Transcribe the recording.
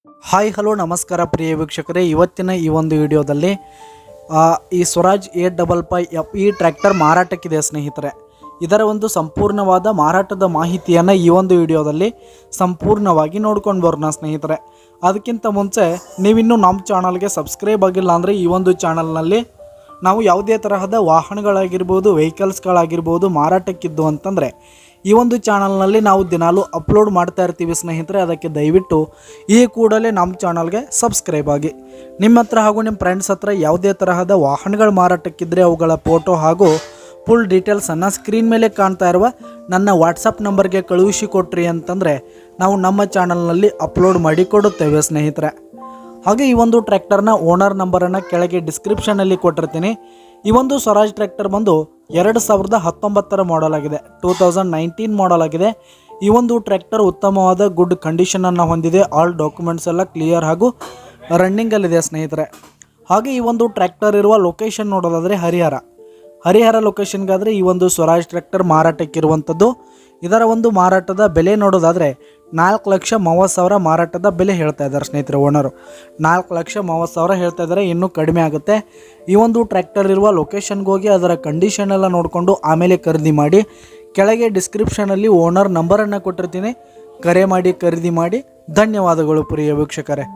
Hi hello ನಮಸ್ಕಾರ ಪ್ರಿಯ ವೀಕ್ಷಕರೇ, ಇವತ್ತಿನ ಈ ಒಂದು ವಿಡಿಯೋದಲ್ಲಿ ಈ ಸ್ವರಾಜ್ 855 FE ಟ್ರ್ಯಾಕ್ಟರ್ ಮಾರಾಟಕ್ಕಿದೆ ಸ್ನೇಹಿತರೆ. ಇದರ ಒಂದು ಸಂಪೂರ್ಣವಾದ ಮಾರಾಟದ ಮಾಹಿತಿಯನ್ನು ಈ ಒಂದು ವಿಡಿಯೋದಲ್ಲಿ ಸಂಪೂರ್ಣವಾಗಿ ನೋಡ್ಕೊಂಡು ಬರೋಣ ಸ್ನೇಹಿತರೆ. ಅದಕ್ಕಿಂತ ಮುಂಚೆ ನೀವಿನ್ನೂ ನಮ್ಮ ಚಾನಲ್ಗೆ ಸಬ್ಸ್ಕ್ರೈಬ್ ಆಗಿಲ್ಲ ಅಂದರೆ ಈ ಒಂದು ಚಾನಲ್ನಲ್ಲಿ ನಾವು ಯಾವುದೇ ತರಹದ ವಾಹನಗಳಾಗಿರ್ಬೋದು, ವೆಹಿಕಲ್ಸ್ಗಳಾಗಿರ್ಬೋದು ಮಾರಾಟಕ್ಕಿದ್ದು ಅಂತಂದರೆ ಈ ಒಂದು ಚಾನಲ್ನಲ್ಲಿ ನಾವು ದಿನಾಲೂ ಅಪ್ಲೋಡ್ ಮಾಡ್ತಾ ಇರ್ತೀವಿ ಸ್ನೇಹಿತರೆ. ಅದಕ್ಕೆ ದಯವಿಟ್ಟು ಈ ಕೂಡಲೇ ನಮ್ಮ ಚಾನಲ್ಗೆ ಸಬ್ಸ್ಕ್ರೈಬ್ ಆಗಿ. ನಿಮ್ಮ ಹತ್ರ ಹಾಗೂ ನಿಮ್ಮ ಫ್ರೆಂಡ್ಸ್ ಹತ್ರ ಯಾವುದೇ ತರಹದ ವಾಹನಗಳು ಮಾರಾಟಕ್ಕಿದ್ದರೆ ಅವುಗಳ ಫೋಟೋ ಹಾಗೂ ಫುಲ್ ಡೀಟೇಲ್ಸನ್ನು ಸ್ಕ್ರೀನ್ ಮೇಲೆ ಕಾಣ್ತಾ ಇರುವ ನನ್ನ ವಾಟ್ಸಪ್ ನಂಬರ್ಗೆ ಕಳುಹಿಸಿ ಕೊಟ್ರಿ ಅಂತಂದರೆ ನಾವು ನಮ್ಮ ಚಾನಲ್ನಲ್ಲಿ ಅಪ್ಲೋಡ್ ಮಾಡಿ ಕೊಡುತ್ತೇವೆ ಸ್ನೇಹಿತರೆ. ಹಾಗೆ ಈ ಒಂದು ಟ್ರ್ಯಾಕ್ಟರ್ನ ಓನರ್ ನಂಬರನ್ನು ಕೆಳಗೆ ಡಿಸ್ಕ್ರಿಪ್ಷನಲ್ಲಿ ಕೊಟ್ಟಿರ್ತೀನಿ. ಈ ಒಂದು ಸ್ವರಾಜ್ ಟ್ರ್ಯಾಕ್ಟರ್ ಬಂದು 2019 ಮಾಡಲ್ ಆಗಿದೆ, 2019 ಮಾಡಲ್ ಆಗಿದೆ. ಈ ಒಂದು ಟ್ರ್ಯಾಕ್ಟರ್ ಉತ್ತಮವಾದ ಗುಡ್ ಕಂಡೀಷನನ್ನು ಹೊಂದಿದೆ. ಆಲ್ ಡಾಕ್ಯುಮೆಂಟ್ಸ್ ಎಲ್ಲ ಕ್ಲಿಯರ್ ಹಾಗೂ ರನ್ನಿಂಗಲ್ಲಿದೆ ಸ್ನೇಹಿತರೆ. ಹಾಗೆ ಈ ಒಂದು ಟ್ರ್ಯಾಕ್ಟರ್ ಇರುವ ಲೊಕೇಶನ್ ನೋಡೋದಾದರೆ ಹರಿಹರ ಲೊಕೇಶನ್ಗಾದರೆ ಈ ಒಂದು ಸ್ವರಾಜ್ ಟ್ರ್ಯಾಕ್ಟರ್ ಮಾರಾಟಕ್ಕಿರುವಂಥದ್ದು. ಇದರ ಒಂದು ಮಾರಾಟದ ಬೆಲೆ ನೋಡೋದಾದರೆ 4,30,000 ಮಾರಾಟದ ಬೆಲೆ ಹೇಳ್ತಾ ಇದ್ದಾರೆ ಸ್ನೇಹಿತರೆ. ಓನರು 4,30,000 ಹೇಳ್ತಾ ಇದ್ದಾರೆ, ಇನ್ನೂ ಕಡಿಮೆ ಆಗುತ್ತೆ. ಈ ಒಂದು ಟ್ರ್ಯಾಕ್ಟರ್ ಇರುವ ಲೊಕೇಶನ್ಗೆ ಹೋಗಿ ಅದರ ಕಂಡೀಷನ್ ಎಲ್ಲ ನೋಡಿಕೊಂಡು ಆಮೇಲೆ ಖರೀದಿ ಮಾಡಿ. ಕೆಳಗೆ ಡಿಸ್ಕ್ರಿಪ್ಷನಲ್ಲಿ ಓನರ್ ನಂಬರನ್ನು ಕೊಟ್ಟಿರ್ತೀನಿ, ಕರೆ ಮಾಡಿ ಖರೀದಿ ಮಾಡಿ. ಧನ್ಯವಾದಗಳು ಪ್ರಿಯ ವೀಕ್ಷಕರೇ.